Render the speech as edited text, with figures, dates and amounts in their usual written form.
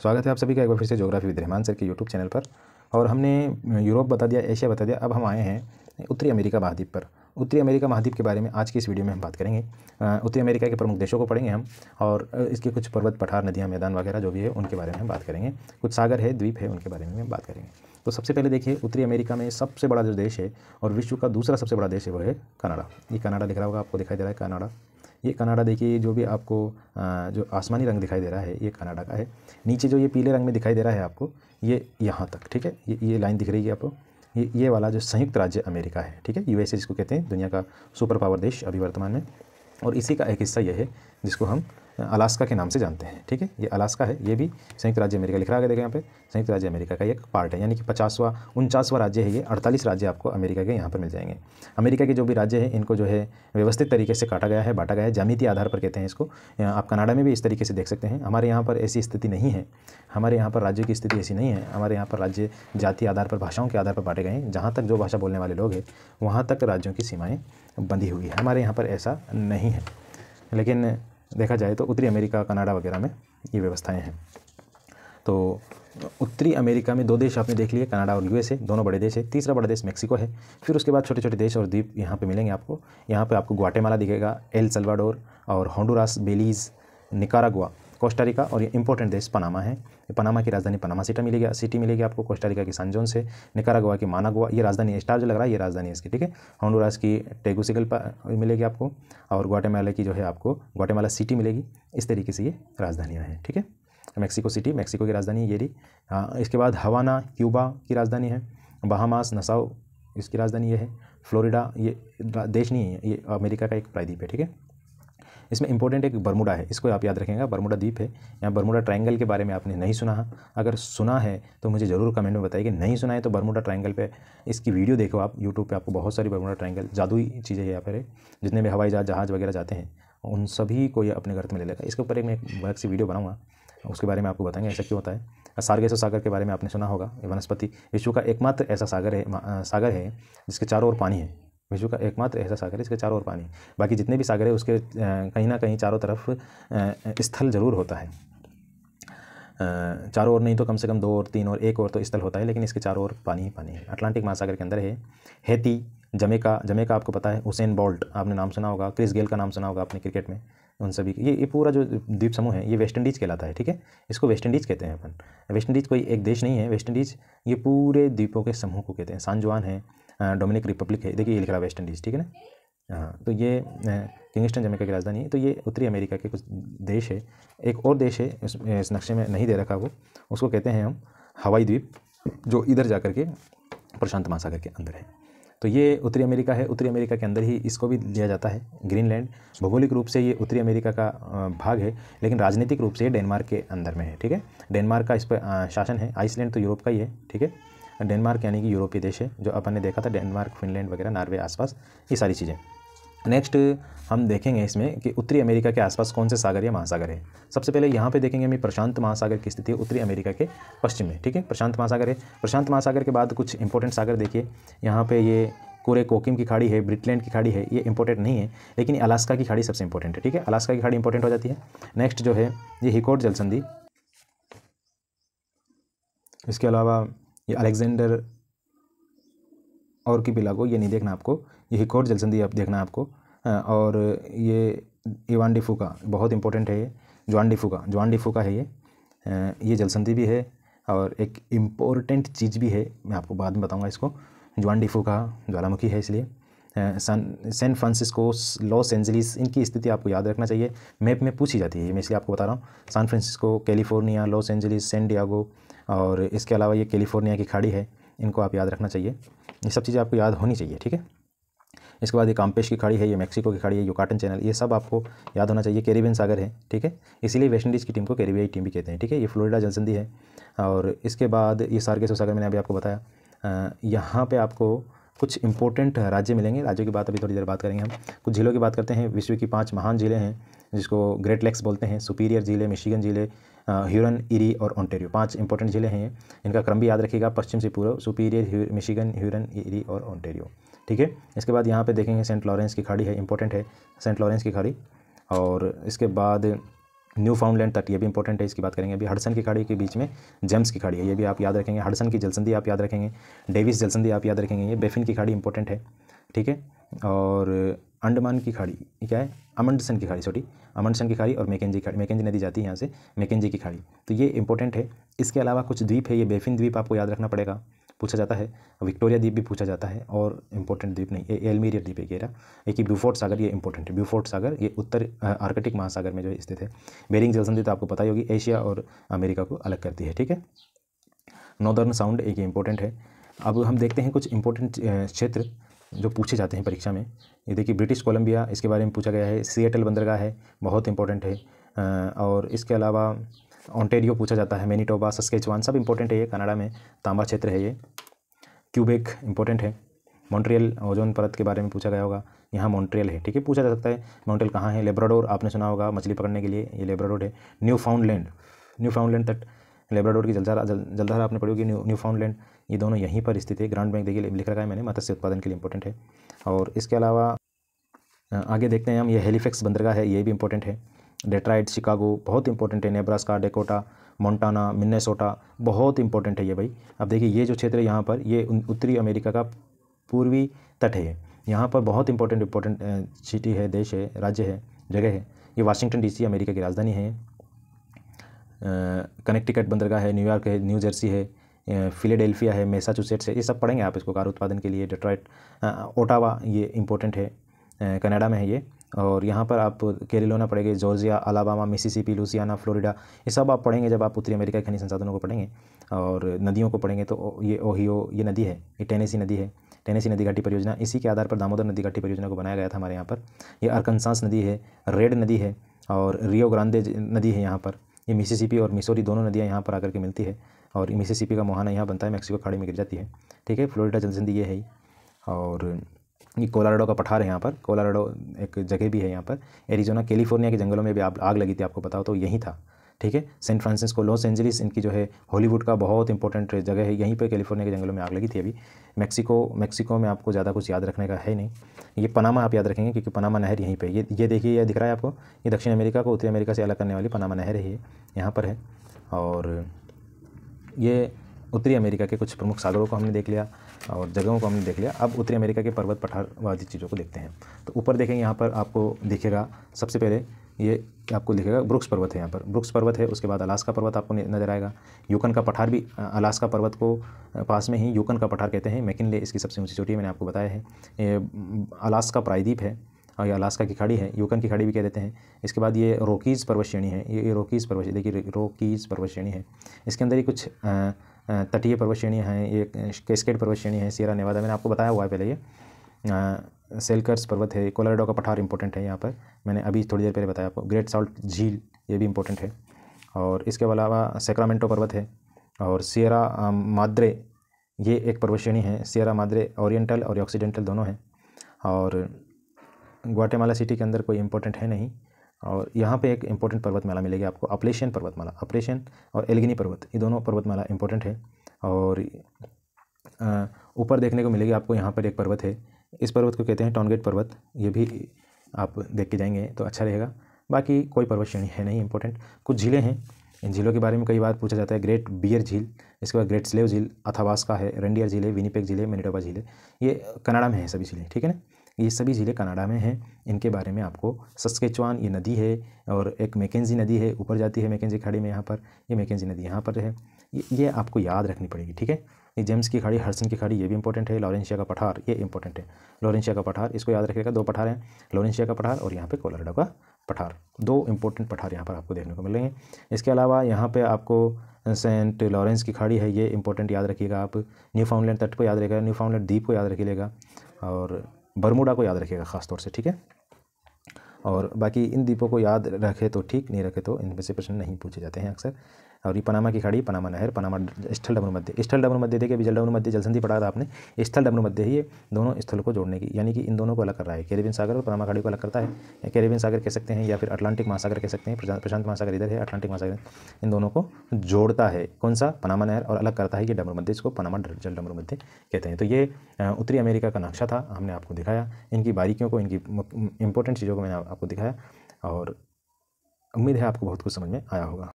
स्वागत है आप सभी का एक बार फिर से ज्योग्राफी विद रहमान सर के यूट्यूब चैनल पर। और हमने यूरोप बता दिया, एशिया बता दिया, अब हम आए हैं उत्तरी अमेरिका महाद्वीप पर। उत्तरी अमेरिका महाद्वीप के बारे में आज की इस वीडियो में हम बात करेंगे। उत्तरी अमेरिका के प्रमुख देशों को पढ़ेंगे हम, और इसके कुछ पर्वत, पठार, नदियाँ, मैदान वगैरह जो भी है उनके बारे में हम बात करेंगे। कुछ सागर है, द्वीप है, उनके बारे में हम बात करेंगे। तो सबसे पहले देखिए, उत्तरी अमेरिका में सबसे बड़ा जो देश है और विश्व का दूसरा सबसे बड़ा देश है वो है कनाडा। ये कनाडा दिख रहा होगा आपको, दिखाई दे रहा है कनाडा। ये कनाडा देखिए, जो भी आपको जो आसमानी रंग दिखाई दे रहा है ये कनाडा का है। नीचे जो ये पीले रंग में दिखाई दे रहा है आपको, ये यहाँ तक, ठीक है। ये लाइन दिख रही है आपको, ये वाला जो संयुक्त राज्य अमेरिका है, ठीक है। यूएसए जिसको कहते हैं, दुनिया का सुपर पावर देश अभी वर्तमान में। और इसी का एक हिस्सा ये है जिसको हम अलास्का के नाम से जानते हैं, ठीक है। ये अलास्का है, ये भी संयुक्त राज्य अमेरिका लिख रहा है, देखिए यहाँ पे संयुक्त राज्य अमेरिका का एक पार्ट है। यानी कि 49वां राज्य है ये। 48 राज्य आपको अमेरिका के यहाँ पर मिल जाएंगे। अमेरिका के जो भी राज्य हैं इनको जो है व्यवस्थित तरीके से काटा गया है, बांटा गया है, ज्यामितीय आधार पर कहते हैं इसको। आप कनाडा में भी इस तरीके से देख सकते हैं। हमारे यहाँ पर ऐसी स्थिति नहीं है, हमारे यहाँ पर राज्यों की स्थिति ऐसी नहीं है। हमारे यहाँ पर राज्य जाति आधार पर, भाषाओं के आधार पर बांटे गए हैं। जहाँ तक जो भाषा बोलने वाले लोग हैं वहाँ तक राज्यों की सीमाएँ बंधी हुई है। हमारे यहाँ पर ऐसा नहीं है, लेकिन देखा जाए तो उत्तरी अमेरिका, कनाडा वगैरह में ये व्यवस्थाएं हैं। तो उत्तरी अमेरिका में दो देश आपने देख लिए, कनाडा और यूएसए, दोनों बड़े देश है। तीसरा बड़ा देश मेक्सिको है। फिर उसके बाद छोटे छोटे देश और द्वीप यहाँ पे मिलेंगे आपको। यहाँ पे आपको ग्वाटेमाला दिखेगा, एल सल्वाडोर और होंडुरास, बेलीज़, निकारागुआ, कोस्टारिका, और ये इंपॉर्टेंट देश पनामा है। पनामा की राजधानी पनामा सिटी मिलेगी आपको। कोस्टारिका की सैन जोस है, निकारागुआ की मानागुआ, ये राजधानी, स्टार जो लग रहा है ये राजधानी है इसकी, ठीक है। होंडुरास की टेगुसिगल्पा मिलेगी आपको, और ग्वाटेमाला की जो है आपको ग्वाटेमाला सिटी मिलेगी। इस तरीके से ये राजधानियाँ हैं, ठीक है। मेक्सिको सिटी, मेक्सिको की राजधानी ये रही। इसके बाद हवाना, क्यूबा की राजधानी है। बहामास, नसाउ, इसकी राजधानी ये है। फ्लोरिडा, ये देश नहीं है, ये अमेरिका का एक प्रायद्वीप है, ठीक है। इसमें इंपॉर्टेंट एक बर्मुडा है, इसको आप याद रखेंगे, बर्मुडा द्वीप है। यहाँ बर्मुडा ट्रायंगल के बारे में आपने नहीं सुना है, अगर सुना है तो मुझे ज़रूर कमेंट में बताइए। कि नहीं सुना है तो बर्मुडा ट्रायंगल पे इसकी वीडियो देखो आप यूट्यूब पे, आपको बहुत सारी बर्मुडा ट्रायंगल जादुई चीज़ें यहाँ पर है। जितने भी हवाई जहाज़ वगैरह जाते हैं उन सभी को ये अपने घर में ले लेगा। इसके ऊपर मैं एक अलग सी वीडियो बनाऊँगा, उसके बारे में आपको बताएंगे ऐसा क्यों होता है। सार्गेसो सागर के बारे में आपने सुना होगा, ये वनस्पति विश्व का एकमात्र ऐसा सागर है जिसके चारों ओर पानी है। विश्व का एकमात्र ऐसा सागर है इसके चारों ओर पानी। बाकी जितने भी सागर है उसके कहीं ना कहीं चारों तरफ स्थल जरूर होता है। चारों ओर नहीं तो कम से कम 2 और 3 और 1 और तो स्थल होता है, लेकिन इसके चारों ओर पानी ही पानी है। अटलांटिक महासागर के अंदर है। हैती, जमैका आपको पता है, हुसैन बोल्ट आपने नाम सुना होगा, क्रिस गेल का नाम सुना होगा आपने क्रिकेट में, उन सभी ये पूरा जो द्वीप समूह है ये वेस्ट इंडीज़ कहलाता है, ठीक है। इसको वेस्ट इंडीज़ कहते हैं अपन। वेस्ट इंडीज़ कोई एक देश नहीं है, वेस्ट इंडीज़ ये पूरे द्वीपों के समूह को कहते हैं। सान जुआन है, डोमिनिक रिपब्लिक है, देखिए ये लिख रहा है वेस्ट इंडीज़, ठीक है ना। हाँ, तो ये किंगस्टन जमैका की राजधानी है। तो ये उत्तरी अमेरिका के कुछ देश है। एक और देश है इस नक्शे में नहीं दे रखा, वो उसको कहते हैं हम हवाई द्वीप, जो इधर जा कर के प्रशांत महासागर के अंदर है। तो ये उत्तरी अमेरिका है। उत्तरी अमेरिका के अंदर ही इसको भी लिया जाता है ग्रीनलैंड। भौगोलिक रूप से ये उत्तरी अमेरिका का भाग है, लेकिन राजनीतिक रूप से ये डेनमार्क के अंदर में है, ठीक है। डेनमार्क का इस पर शासन है। आइसलैंड तो यूरोप का ही है, ठीक है। डेनमार्क यानी कि यूरोपीय देश है, जो अपन ने देखा था, डेनमार्क, फिनलैंड वगैरह, नॉर्वे आसपास, ये सारी चीज़ें। नेक्स्ट हम देखेंगे इसमें कि उत्तरी अमेरिका के आसपास कौन से सागर या महासागर है। सबसे पहले यहाँ पे देखेंगे हमें प्रशांत महासागर की स्थिति है उत्तरी अमेरिका के पश्चिम में, ठीक है। प्रशांत महासागर है। प्रशांत महासागर के बाद कुछ इंपॉर्टेंट सागर देखिए, यहाँ पे ये कोरे कोकिम की खाड़ी है, ब्रिटलैंड की खाड़ी है, ये इंपॉर्टेंट नहीं है, लेकिन अलास्का की खाड़ी सबसे इंपॉर्टेंट है, ठीक है। अलास्का की खाड़ी इंपॉर्टेंट हो जाती है। नेक्स्ट जो है ये हिकॉट जलसंधि, इसके अलावा ये अलेक्जेंडर और की पिलागो, ये नहीं देखना आपको, ये हिकॉट जलसंधि आप देखना है आपको। और ये इवान डी फूका बहुत इंपॉर्टेंट है, ये जुआन डी फूका है ये जलसंधि भी है। और एक इम्पोर्टेंट चीज़ भी है, मैं आपको बाद में बताऊंगा इसको। जुआन डी फूका ज्वालामुखी है, इसलिए सैन फ्रांसिस्को, लॉस एंजलिस, इनकी स्थिति आपको याद रखना चाहिए, मैप में पूछी जाती है, मैं इसलिए आपको बता रहा हूँ। San Francisco, California, Los Angeles, San Diego, और इसके अलावा ये कैलिफोर्निया की खाड़ी है, इनको आप याद रखना चाहिए। ये सब चीज़ें आपको याद होनी चाहिए, ठीक है। इसके बाद ये काम्पेश की खाड़ी है, ये मेक्सिको की खाड़ी है, युकाटन चैनल, ये सब आपको याद होना चाहिए। कैरिबियन सागर है, ठीक है, इसीलिए वेस्ट इंडीज़ की टीम को कैरिबियाई टीम भी कहते हैं, ठीक है। ये फ्लोरिडा जलसंधि है। और इसके बाद ये सार्गेसो सागर मैंने अभी आपको बताया। यहाँ पे आपको कुछ इंपॉर्टेंट राज्य मिलेंगे। राज्यों की बात अभी थोड़ी देर बात करेंगे हम। कुछ झीलों की बात करते हैं। विश्व की 5 महान झीलें हैं जिसको ग्रेट लेक्स बोलते हैं। सुपीरियर झील है, मिशिगन झील है, ह्यूरन, इरी और ओंटारियो, 5 इंपॉर्टेंट झीलें हैं। इनका क्रम भी याद रखिएगा, पश्चिम से पूर्व, सुपीरियर, मिशिगन, ह्यूरन, इरी और ओंटारियो, ठीक है। इसके बाद यहाँ पे देखेंगे सेंट लॉरेंस की खाड़ी है, इंपॉर्टेंट है सेंट लॉरेंस की खाड़ी। और इसके बाद न्यू फाउंडलैंड तट, ये भी इंपॉर्टेंट है, इसकी बात करेंगे अभी। हडसन की खाड़ी के बीच में जेम्स की खाड़ी है, ये भी आप याद रखेंगे। हडसन की जलसंधि आप याद रखेंगे, डेविस जलसंधि आप याद रखेंगे। ये बेफिन की खाड़ी इंपॉर्टेंट है, ठीक है। और अंडमान की खाड़ी क्या है, अमंडसन की खाड़ी, सॉरी अमंडसन की खाड़ी और मैकेंजी खाड़ी, मैकेंजी नदी जाती है यहाँ से, मैकेंजी की खाड़ी, तो ये इंपॉर्टेंट है। इसके अलावा कुछ द्वीप है, ये बेफिन द्वीप आपको याद रखना पड़ेगा, पूछा जाता है। विक्टोरिया द्वीप भी पूछा जाता है, और इंपॉर्टेंट द्वीप नहीं, ये एल्मीरिया द्वीप है, रहा एक ही ब्यूफोर्ट सागर, ये इंपॉर्टेंट है। ब्यूफोर्ट सागर ये उत्तर आर्कटिक महासागर में जो है स्थित है। बेरिंग जलसंधि तो आपको पता ही होगी, एशिया और अमेरिका को अलग करती है, ठीक है। नॉर्दर्न साउंड एक इंपॉर्टेंट है। अब हम देखते हैं कुछ इंपॉर्टेंट क्षेत्र जो पूछे जाते हैं परीक्षा में। ये देखिए ब्रिटिश कोलंबिया, इसके बारे में पूछा गया है। सिएटल बंदरगाह है, बहुत इंपॉर्टेंट है। और इसके अलावा ओंटारियो पूछा जाता है, मैनिटोबा, सस्केचुआन, सब इंपॉर्टेंट है। ये कनाडा में तांबा क्षेत्र है। ये क्यूबेक इंपॉर्टेंट है। मॉन्ट्रियल ओजोन परत के बारे में पूछा गया होगा, यहाँ मॉन्ट्रियल है, ठीक है, पूछा जा सकता है। मॉन्ट्रियल कहाँ है, लेब्राडोर आपने सुना होगा मछली पकड़ने के लिए, ये लेब्राडोर है। न्यू फाउंडलैंड तट, लेब्राडोर की जलधारा आपने पढ़ी होगी, न्यू फाउंडलैंड, ये दोनों यहीं पर स्थित है। ग्रांड बैंक देखिए लिख रखा है मैंने, मत्स्य उत्पादन के लिए इंपॉर्टेंट है। और इसके अलावा आगे देखते हैं हम, ये हेलीफैक्स बंदरगाह है, ये भी इंपॉर्टेंट है। डेट्रॉइट, शिकागो बहुत इंपॉर्टेंट है। नेब्रास्का, डेकोटा, मोंटाना, मिनेसोटा बहुत इंपॉर्टेंट है ये भाई। अब देखिए ये जो क्षेत्र है यहाँ पर, ये उत्तरी अमेरिका का पूर्वी तट है। यहाँ पर बहुत इंपॉर्टेंट सिटी है, देश है, राज्य है, जगह है। ये वाशिंगटन डीसी अमेरिका की राजधानी है। कनेक्टिकट बंदरगाह है, न्यूयॉर्क है, न्यू जर्सी है, फिलाडेल्फिया है, मैसाचुसेट्स है, ये सब पढ़ेंगे आप इसको कार उत्पादन के लिए। डेट्रॉइट, ओटावा ये इंपॉर्टेंट है, कनाडा में है ये। और यहाँ पर आप कैरोलिना पढ़ेंगे, Georgia, Alabama, Mississippi, Louisiana, Florida, ये सब आप पढ़ेंगे जब आप उत्तरी अमेरिका के खनिज संसाधनों को पढ़ेंगे। और नदियों को पढ़ेंगे तो ये ओहियो ये नदी है, ये टेनेसी नदी है, टेनेसी नदी घाटी परियोजना, इसी के आधार पर दामोदर नदी घाटी परियोजना को बनाया गया था हमारे यहाँ पर। ये अरकनसास नदी है, रेड नदी है, और रियो ग्रांडे नदी है यहाँ पर। ये मिसिसिपी और मिसौरी दोनों नदियाँ यहाँ पर आकर के मिलती है, और मिसिसिपी का मुहाना यहाँ बनता है, मैक्सिको खाड़ी में गिर जाती है, ठीक है। फ्लोरिडा जलसंधि ये है। और ये कोलोराडो का पठार है यहाँ पर, कोलोराडो एक जगह भी है यहाँ पर। एरिजोना, कैलिफोर्निया के जंगलों में भी आग लगी थी, आपको बताओ तो यहीं था, ठीक है। सैन फ्रांसिस्को, लॉस एंजलिस, इनकी जो है हॉलीवुड का बहुत इंपॉर्टेंट जगह है, यहीं पर कैलिफोर्निया के जंगलों में आग लगी थी अभी। मैक्सिको में आपको ज़्यादा कुछ याद रखने का है नहीं। ये पनामा आप याद रखेंगे, क्योंकि पनामा नहर यहीं पे, ये देखिए, ये दिख रहा है आपको, ये दक्षिण अमेरिका को उत्तरी अमेरिका से अलग करने वाली पनामा नहर है, ये यहाँ पर है। और ये उत्तरी अमेरिका के कुछ प्रमुख सागरों को हमने देख लिया और जगहों को हमने देख लिया। अब उत्तरी अमेरिका के पर्वत पठार वादी चीज़ों को देखते हैं। तो ऊपर देखेंगे, यहाँ पर आपको दिखेगा सबसे पहले, ये आपको दिखेगा ब्रुक्स पर्वत है, यहाँ पर ब्रुक्स पर्वत है। उसके बाद अलास्का पर्वत आपको नजर आएगा। यूकन का पठार भी अलास्का पर्वत को पास में ही यूकन का पठार कहते हैं। मैकिनले इसकी सबसे ऊंची चोटी है, मैंने आपको बताया है। ये अलास्का प्रायद्वीप है, और ये अलास्का की खाड़ी है, यूकन की खाड़ी भी कह देते हैं। इसके बाद ये रॉकीज़ पर्वत श्रेणी है, ये रॉकीज़ पर्वत, देखिए रॉकीज़ पर्वत श्रेणी है। इसके अंदर ही कुछ तटीय पर्वत श्रेणियाँ हैं, ये कैस्केड पर्वत श्रेणी है, सियरा नेवादा, मैंने आपको बताया हुआ है पहले। ये सेल्कर्स पर्वत है, कोलोराडो का पठार इंपॉर्टेंट है यहाँ पर, मैंने अभी थोड़ी देर पहले बताया आपको। ग्रेट साल्ट झील ये भी इंपॉर्टेंट है। और इसके अलावा सैक्रामेंटो पर्वत है, और सियरा माद्रे ये एक पर्वत श्रेणी है। सियरा माद्रे ओरिएंटल और ऑक्सीडेंटल दोनों हैं। और ग्वाटेमाला सिटी के अंदर कोई इंपॉर्टेंट है नहीं। और यहाँ पे एक इंपॉर्टेंट पर्वतमाला मिलेगी आपको, अपलेशियन पर्वतमाला, अपलेशियन और एल्गिनी पर्वत, ये दोनों पर्वतमाला इंपॉर्टेंट है। और ऊपर देखने को मिलेगी आपको, यहाँ पर एक पर्वत है, इस पर्वत को कहते हैं टॉनगेट पर्वत, ये भी आप देख के जाएंगे तो अच्छा रहेगा। बाकी कोई पर्वत श्रेणी है नहीं इंपॉर्टेंट। कुछ झीलें हैं, इन झीलों के बारे में कई बार पूछा जाता है। ग्रेट बियर झील, इसके बाद ग्रेट स्लेव झील, अथावास्का है, रेंडियर झील है, विनिपेग झील है, मैनिटोबा झील है, ये कनाडा में है सभी झीलें, ठीक है ना। ये सभी झीलें कनाडा में हैं। इनके बारे में आपको सस्केचुआन ये नदी है, और एक मैकेंजी नदी है, ऊपर जाती है मैकेंजी खाड़ी में, यहाँ पर ये मैकेंजी नदी यहाँ पर है, ये आपको याद रखनी पड़ेगी, ठीक है। ये जेम्स की खाड़ी, हडसन की खाड़ी, ये भी इंपॉर्टेंट है। लॉरेंशिया का पठार ये इंपॉर्टेंट है, लॉरेंशिया का पठार, इसको याद रखिएगा। दो पठार हैं, लॉरेंशिया का पठार और यहाँ पे कोलोराडो का पठार, दो इंपॉर्टेंट पठार यहाँ पर आपको देखने को मिलेंगे। इसके अलावा यहाँ पे आपको सेंट लॉरेंस की खाड़ी है, ये इंपॉर्टेंट याद रखिएगा आप। न्यू फाउंडलैंड तट को याद रखिएगा, न्यू फाउंडलैंड द्वीप को याद रखिएगा, और बरमूडा को याद रखिएगा ख़ास तौर से, ठीक है। और बाकी इन द्वीपों को याद रखे तो ठीक, नहीं रखे तो इनमें से प्रश्न नहीं पूछे जाते हैं अक्सर। और ये पनामा की खाड़ी, पनामा नहर, पनामा स्थल डब्रू मध्य, स्थल डब्रू मध्य देखिए, अभी जल डब्रू मध्य जलसंधि पढ़ा था आपने, स्थल डब्रू मध्य ही ये दोनों स्थलों को जोड़ने की, यानी कि इन दोनों को अलग कर रहा है। कैरिबियन सागर और पनामा खाड़ी को अलग करता है, या कैरिबियन सागर कह सकते हैं, या फिर अटलांटिक महासागर कह सकते हैं। प्रशांत महासागर इधर है, अटलांटिक महासागर, इन दोनों को जोड़ता है कौन सा, पनामा नहर, और अलग करता है ये डब्रू मध्य, इसको पनामा जल डब्रू मध्य कहते हैं। तो ये उत्तरी अमेरिका का नक्शा था, हमने आपको दिखाया, इनकी बारीकियों को, इनकी इंपॉर्टेंट चीज़ों को मैंने आपको दिखाया। उम्मीद है आपको बहुत कुछ समझ में आया होगा।